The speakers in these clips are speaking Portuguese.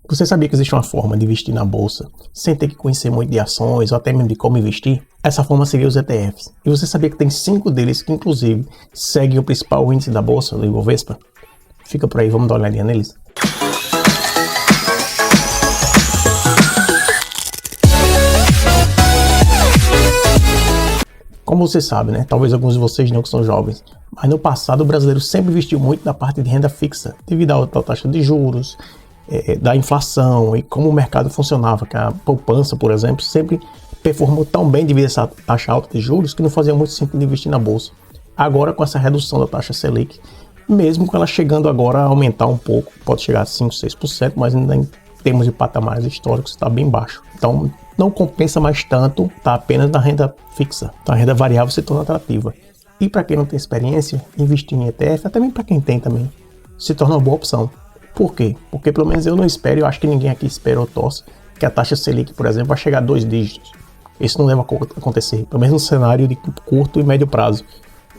Você sabia que existe uma forma de investir na bolsa sem ter que conhecer muito de ações ou até mesmo de como investir? Essa forma seria os ETFs. E você sabia que tem 5 deles que inclusive seguem o principal índice da bolsa, do Ibovespa? Fica por aí, vamos dar uma olhadinha neles. Como você sabe, né? Talvez alguns de vocês não que são jovens, mas no passado o brasileiro sempre investiu muito na parte de renda fixa, devido à alta taxa de juros, da inflação e como o mercado funcionava, que a poupança, por exemplo, sempre performou tão bem devido a essa taxa alta de juros que não fazia muito sentido investir na bolsa. Agora, com essa redução da taxa Selic, mesmo com ela chegando agora a aumentar um pouco, pode chegar a 5, 6%, mas ainda em termos de patamares históricos está bem baixo. Então, não compensa mais tanto estar apenas na renda fixa. Então, a renda variável se torna atrativa. E para quem não tem experiência, investir em ETF, até mesmo para quem tem também, se torna uma boa opção. Por quê? Porque pelo menos eu não espero, eu acho que ninguém aqui espera ou torce, que a taxa Selic, por exemplo, vai chegar a 2 dígitos. Isso não deve acontecer, pelo menos no cenário de curto e médio prazo.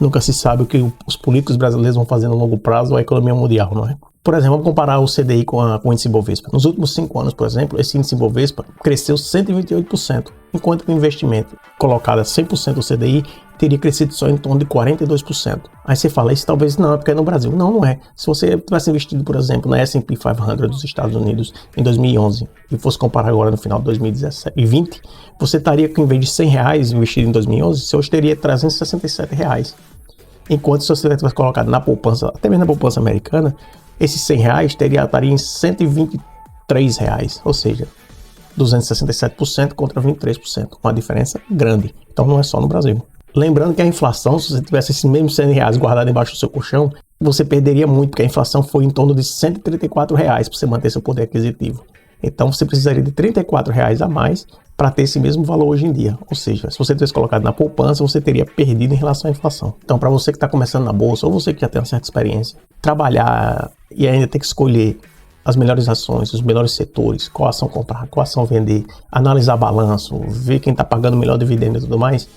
Nunca se sabe o que os políticos brasileiros vão fazer no longo prazo ou a economia mundial, não é? Por exemplo, vamos comparar o CDI com o índice Ibovespa. Nos últimos 5 anos, por exemplo, esse índice Ibovespa cresceu 128%, enquanto que o investimento colocado a 100% do CDI teria crescido só em torno de 42%. Aí você fala, isso talvez não, é porque é no Brasil. Não, não é. Se você tivesse investido, por exemplo, na S&P 500 dos Estados Unidos em 2011 e fosse comparar agora no final de 2017 e 2020, você estaria com, em vez de R$100 investido em 2011, você hoje teria R$367. Enquanto se você tivesse colocado na poupança, até mesmo na poupança americana, esses R$100 estaria em R$123, ou seja, 267% contra 23%, uma diferença grande. Então não é só no Brasil. Lembrando que a inflação, se você tivesse esses mesmos R$100 guardado embaixo do seu colchão, você perderia muito, porque a inflação foi em torno de R$134 para você manter seu poder aquisitivo. Então você precisaria de R$34 a mais para ter esse mesmo valor hoje em dia. Ou seja, se você tivesse colocado na poupança, você teria perdido em relação à inflação. Então, para você que está começando na bolsa, ou você que já tem uma certa experiência, trabalhar e ainda ter que escolher as melhores ações, os melhores setores, qual ação comprar, qual ação vender, analisar balanço, ver quem está pagando o melhor dividendo e tudo mais,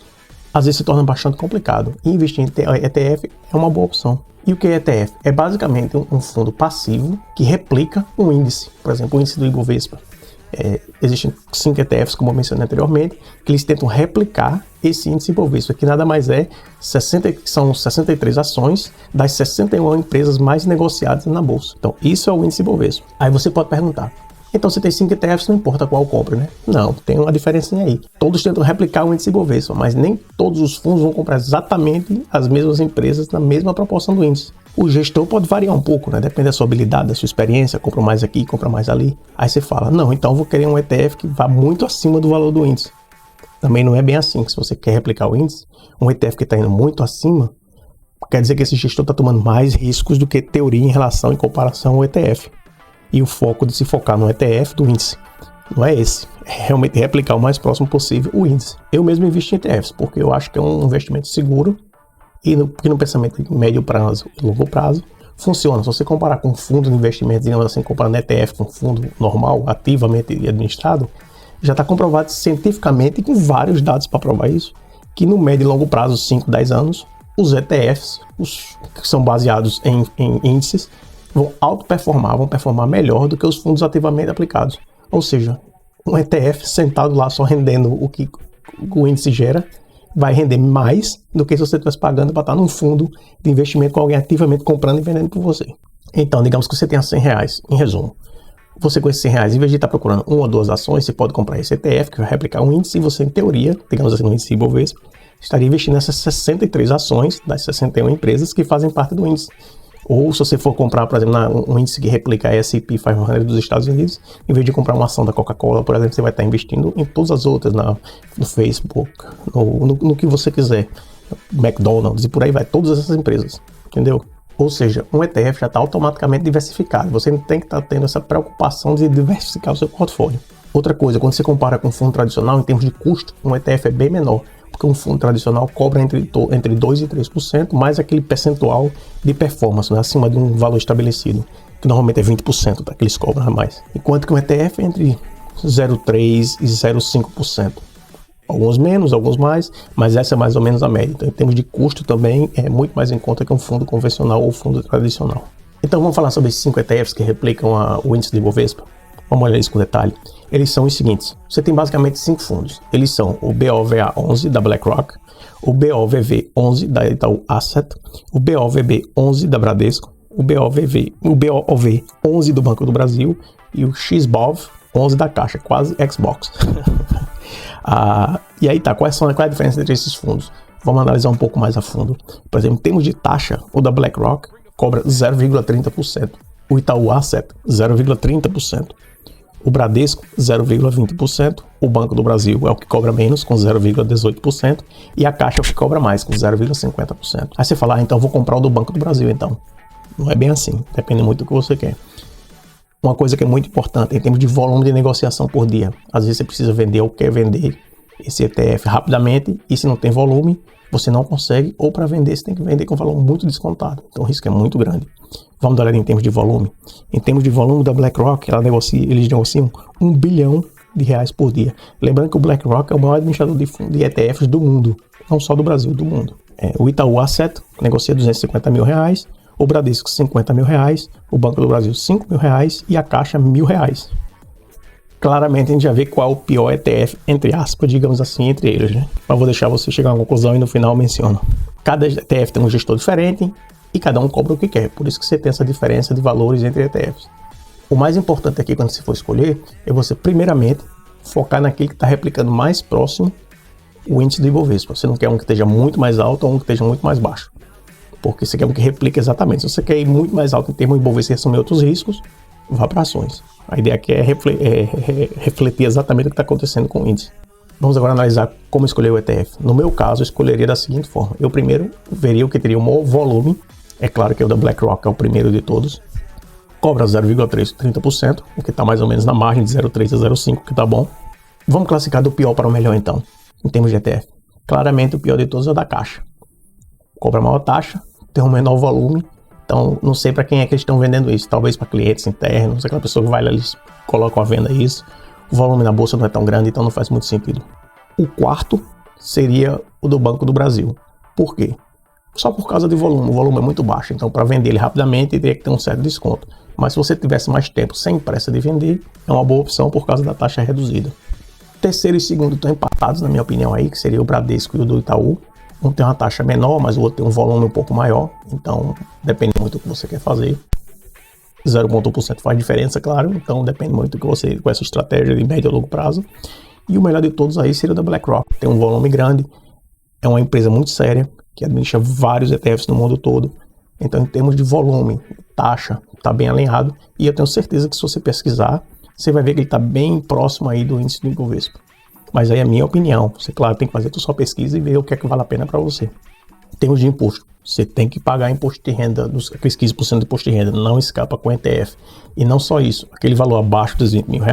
às vezes se torna bastante complicado. E investir em ETF é uma boa opção. E o que é ETF? É basicamente um fundo passivo que replica um índice, por exemplo, o índice do Ibovespa. Existem 5 ETFs, como eu mencionei anteriormente, que eles tentam replicar esse índice Ibovespa, que nada mais são 63 ações das 61 empresas mais negociadas na bolsa. Então, isso é o índice Ibovespa. Aí você pode perguntar, então se tem 5 ETFs, não importa qual compra, né? Não, tem uma diferencinha aí. Todos tentam replicar o índice Ibovespa, mas nem todos os fundos vão comprar exatamente as mesmas empresas na mesma proporção do índice. O gestor pode variar um pouco, né? Depende da sua habilidade, da sua experiência, compra mais aqui, compra mais ali. Aí você fala, não, então eu vou querer um ETF que vá muito acima do valor do índice. Também não é bem assim, que se você quer replicar o índice, um ETF que está indo muito acima, quer dizer que esse gestor está tomando mais riscos do que teoria em comparação ao ETF. E o foco de se focar no ETF do índice não é esse, é realmente replicar o mais próximo possível o índice. Eu mesmo investi em ETFs, porque eu acho que é um investimento seguro e porque no pensamento de médio prazo e longo prazo funciona. Se você comparar com um fundo de investimento, digamos assim, comparando ETF com um fundo normal, ativamente administrado, já está comprovado cientificamente e com vários dados para provar isso, que no médio e longo prazo, 5, 10 anos, os ETFs, que são baseados em índices, vão performar melhor do que os fundos ativamente aplicados. Ou seja, um ETF sentado lá só rendendo o que o índice gera, vai render mais do que se você estivesse pagando para estar num fundo de investimento com alguém ativamente comprando e vendendo por você. Então, digamos que você tenha R$100, em resumo. Você com esses R$100, em vez de estar procurando 1 ou 2 ações, você pode comprar esse ETF, que vai replicar um índice, e você, em teoria, digamos assim, no índice Ibovespa, estaria investindo nessas 63 ações das 61 empresas que fazem parte do índice. Ou se você for comprar, por exemplo, um índice que replica a S&P 500 dos Estados Unidos, em vez de comprar uma ação da Coca-Cola, por exemplo, você vai estar investindo em todas as outras, no Facebook, no que você quiser, McDonald's e por aí vai, todas essas empresas, entendeu? Ou seja, um ETF já está automaticamente diversificado, você não tem que estar tendo essa preocupação de diversificar o seu portfólio. Outra coisa, quando você compara com um fundo tradicional, em termos de custo, um ETF é bem menor, porque um fundo tradicional cobra entre 2% e 3%, mais aquele percentual de performance, né, acima de um valor estabelecido, que normalmente é 20% que eles cobram a mais. Enquanto que um ETF é entre 0,3% e 0,5%. Alguns menos, alguns mais, mas essa é mais ou menos a média. Então, em termos de custo também é muito mais em conta que um fundo convencional ou fundo tradicional. Então vamos falar sobre esses 5 ETFs que replicam o índice de Ibovespa. Vamos olhar isso com detalhe. Eles são os seguintes. Você tem basicamente 5 fundos. Eles são o BOVA11 da BlackRock, o BOVV11 da Itaú Asset, o BOVB11 da Bradesco, o BOV11 do Banco do Brasil e o XBOV11 da Caixa, quase Xbox. E aí tá, qual é a diferença entre esses fundos? Vamos analisar um pouco mais a fundo. Por exemplo, em termos de taxa, o da BlackRock cobra 0,30%, o Itaú Asset 0,30%, o Bradesco 0,20%, o Banco do Brasil é o que cobra menos, com 0,18%, e a Caixa é o que cobra mais, com 0,50%. Aí você fala, então vou comprar o do Banco do Brasil, então. Não é bem assim, depende muito do que você quer. Uma coisa que é muito importante, em termos de volume de negociação por dia. Às vezes você precisa vender ou quer vender esse ETF rapidamente, e se não tem volume, você não consegue, ou para vender você tem que vender com valor muito descontado. Então o risco é muito grande. Vamos dar uma olhada em termos de volume. Em termos de volume da BlackRock, eles negociam R$1 bilhão por dia. Lembrando que o BlackRock é o maior administrador de ETFs do mundo, não só do Brasil, do mundo. O Itaú Asset negocia R$250 mil, o Bradesco R$50 mil, o Banco do Brasil R$5 mil e a Caixa R$1.000. Claramente a gente já vê qual é o pior ETF, entre aspas, digamos assim, entre eles, né? Mas vou deixar você chegar a uma conclusão e no final eu menciono. Cada ETF tem um gestor diferente e cada um cobra o que quer, por isso que você tem essa diferença de valores entre ETFs. O mais importante aqui quando você for escolher é você primeiramente focar naquele que está replicando mais próximo o índice do Ibovespa. Você não quer um que esteja muito mais alto ou um que esteja muito mais baixo, porque você quer um que replique exatamente. Se você quer ir muito mais alto em termos de Ibovespa e assumir outros riscos, vá para ações. A ideia aqui é refletir exatamente o que está acontecendo com o índice. Vamos agora analisar como escolher o ETF. No meu caso, eu escolheria da seguinte forma. Eu primeiro veria o que teria o maior volume. É claro que o da BlackRock é o primeiro de todos. Cobra 0,30%, o que está mais ou menos na margem de 0,3 a 0,5, que está bom. Vamos classificar do pior para o melhor então, em termos de ETF. Claramente o pior de todos é o da Caixa. Cobra maior taxa, tem um menor volume. Então, não sei para quem é que eles estão vendendo isso. Talvez para clientes internos, aquela pessoa que vai lá, eles colocam à venda isso. O volume na bolsa não é tão grande, então não faz muito sentido. O quarto seria o do Banco do Brasil. Por quê? Só por causa do volume. O volume é muito baixo, então para vender ele rapidamente teria que ter um certo desconto. Mas se você tivesse mais tempo sem pressa de vender, é uma boa opção por causa da taxa reduzida. Terceiro e segundo estão empatados, na minha opinião, aí, que seria o Bradesco e o do Itaú. Um tem uma taxa menor, mas o outro tem um volume um pouco maior. Então, depende muito do que você quer fazer. 0,1% faz diferença, claro. Então, depende muito do que você, com essa estratégia de médio e longo prazo. E o melhor de todos aí seria o da BlackRock. Tem um volume grande. É uma empresa muito séria, que administra vários ETFs no mundo todo. Então, em termos de volume, taxa, está bem alinhado. E eu tenho certeza que se você pesquisar, você vai ver que ele está bem próximo aí do índice do Ibovespa. Mas aí é a minha opinião. Você, claro, tem que fazer a sua pesquisa e ver o que é que vale a pena para você. Em termos de imposto, você tem que pagar imposto de renda, aqueles 15% de imposto de renda, não escapa com ETF. E não só isso, aquele valor abaixo dos R$20 mil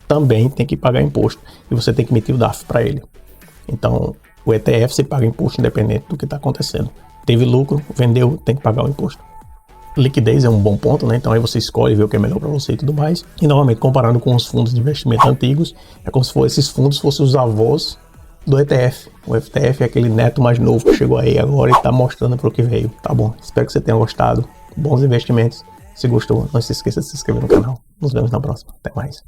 também tem que pagar imposto. E você tem que emitir o DARF para ele. Então, o ETF você paga imposto independente do que está acontecendo. Teve lucro, vendeu, tem que pagar o imposto. Liquidez é um bom ponto, né? Então aí você escolhe ver o que é melhor para você e tudo mais. E novamente, comparando com os fundos de investimento antigos, é como se esses fundos fossem os avós do ETF. O ETF é aquele neto mais novo que chegou aí agora e está mostrando para o que veio. Tá bom, espero que você tenha gostado. Bons investimentos. Se gostou, não se esqueça de se inscrever no canal. Nos vemos na próxima. Até mais.